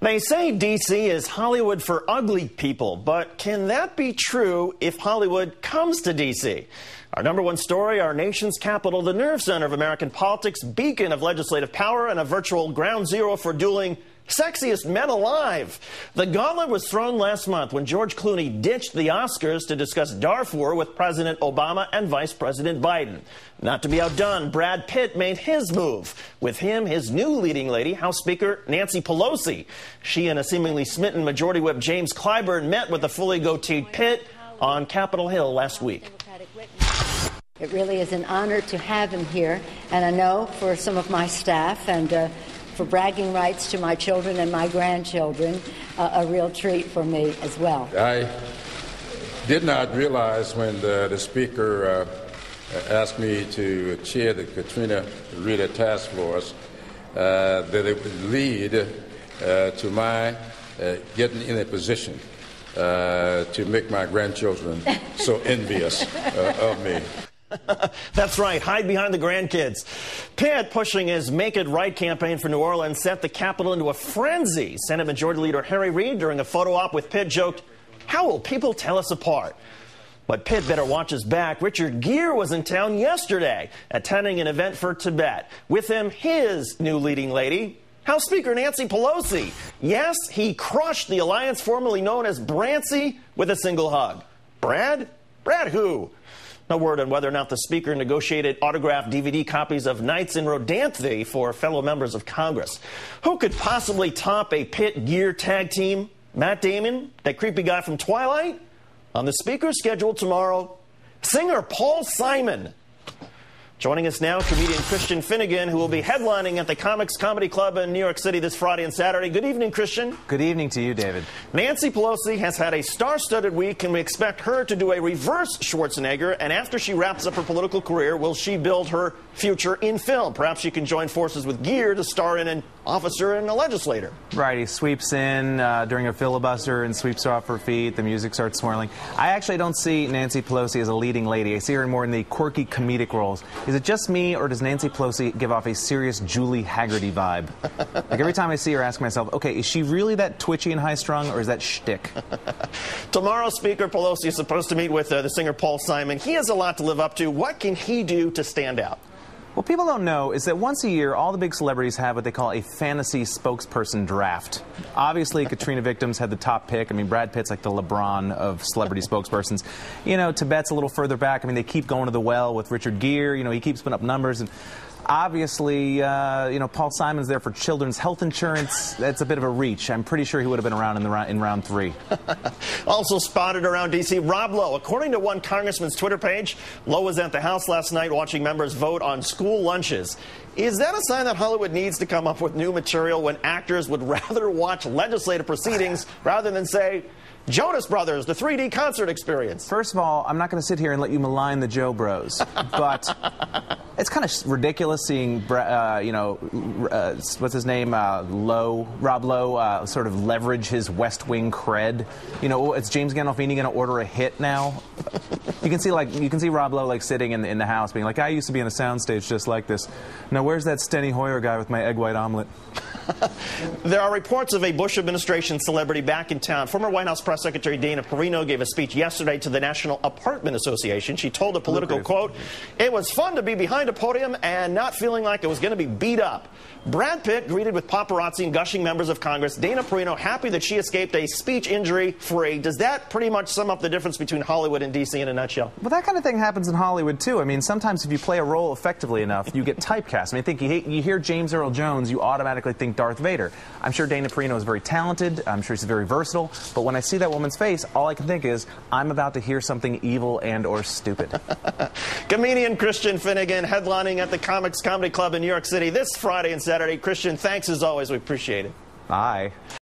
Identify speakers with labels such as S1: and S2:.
S1: They say D.C. is Hollywood for ugly people, but can that be true if Hollywood comes to D.C.? Our number one story, our nation's capital, the nerve center of American politics, beacon of legislative power, and a virtual ground zero for dueling sexiest men alive. The gauntlet was thrown last month when George Clooney ditched the Oscars to discuss Darfur with President Obama and Vice President Biden. Not to be outdone, Brad Pitt made his move. With him, his new leading lady, House Speaker Nancy Pelosi. She and a seemingly smitten Majority Whip James Clyburn met with the fully goateed Pitt on Capitol Hill last week.
S2: It really is an honor to have him here, and I know for some of my staff and for bragging rights to my children and my grandchildren, a real treat for me as well. I
S3: did not realize when the Speaker asked me to chair the Katrina Rita Task Force that it would lead to my getting in a position to make my grandchildren so envious of me.
S1: That's right, hide behind the grandkids. Pitt, pushing his Make It Right campaign for New Orleans, sent the Capitol into a frenzy. Senate Majority Leader Harry Reid, during a photo op with Pitt, joked, "How will people tell us apart?" But Pitt better watch his back. Richard Gere was in town yesterday, attending an event for Tibet. With him, his new leading lady, House Speaker Nancy Pelosi. Yes, he crushed the alliance formerly known as Brancy with a single hug. Brad? Brad who? No word on whether or not the Speaker negotiated autographed DVD copies of Nights in Rodanthe for fellow members of Congress. Who could possibly top a Pitt-Gere tag team? Matt Damon, that creepy guy from Twilight? On the Speaker's schedule tomorrow, singer Paul Simon. Joining us now, comedian Christian Finnegan, who will be headlining at the Comics Comedy Club in New York City this Friday and Saturday. Good evening, Christian.
S4: Good evening to you, David.
S1: Nancy Pelosi has had a star-studded week, and we expect her to do a reverse Schwarzenegger. And after she wraps up her political career, will she build her future in film? Perhaps she can join forces with Gere to star in an officer and a legislator.
S4: Right, he sweeps in during a filibuster and sweeps her off her feet. The music starts swirling. I actually don't see Nancy Pelosi as a leading lady. I see her more in the quirky comedic roles. Is it just me, or does Nancy Pelosi give off a serious Julie Haggerty vibe? Like every time I see her, I ask myself, okay, is she really that twitchy and high-strung, or is that shtick?
S1: Tomorrow, Speaker Pelosi is supposed to meet with the singer Paul Simon. He has a lot to live up to. What can he do to stand out?
S4: What people don't know is that once a year, all the big celebrities have what they call a fantasy spokesperson draft. Obviously, Katrina victims had the top pick. I mean, Brad Pitt's like the LeBron of celebrity spokespersons. You know, Tibet's a little further back. I mean, they keep going to the well with Richard Gere. You know, he keeps putting up numbers. And obviously, you know, Paul Simon's there for children's health insurance. That's a bit of a reach. I'm pretty sure he would have been around in round 3.
S1: Also spotted around D.C., Rob Lowe. According to one congressman's Twitter page, Lowe was at the House last night watching members vote on school lunches. Is that a sign that Hollywood needs to come up with new material when actors would rather watch legislative proceedings rather than, say, Jonas Brothers, the 3D concert experience?
S4: First of all, I'm not going to sit here and let you malign the Joe Bros, but it's kind of ridiculous seeing, you know, what's his name, Rob Lowe, sort of leverage his West Wing cred. You know, is James Gandolfini going to order a hit now? You can see Rob Lowe like sitting in the house, being like, I used to be in a soundstage just like this. Now where's that Steny Hoyer guy with my egg white omelet?
S1: There are reports of a Bush administration celebrity back in town. Former White House Press Secretary Dana Perino gave a speech yesterday to the National Apartment Association. She told a political quote, "It was fun to be behind a podium and not feeling like it was going to be beat up." Brad Pitt greeted with paparazzi and gushing members of Congress. Dana Perino happy that she escaped a speech injury free. Does that pretty much sum up the difference between Hollywood and D.C. in a nutshell?
S4: Well, that kind of thing happens in Hollywood, too. I mean, sometimes if you play a role effectively enough, you get typecast. I mean, I think you hear James Earl Jones, you automatically think Darth Vader. I'm sure Dana Perino is very talented. I'm sure she's very versatile. But when I see that woman's face, all I can think is, I'm about to hear something evil and or stupid.
S1: Comedian Christian Finnegan headlining at the Comics Comedy Club in New York City this Friday and Saturday. Christian, thanks as always. We appreciate it.
S4: Bye.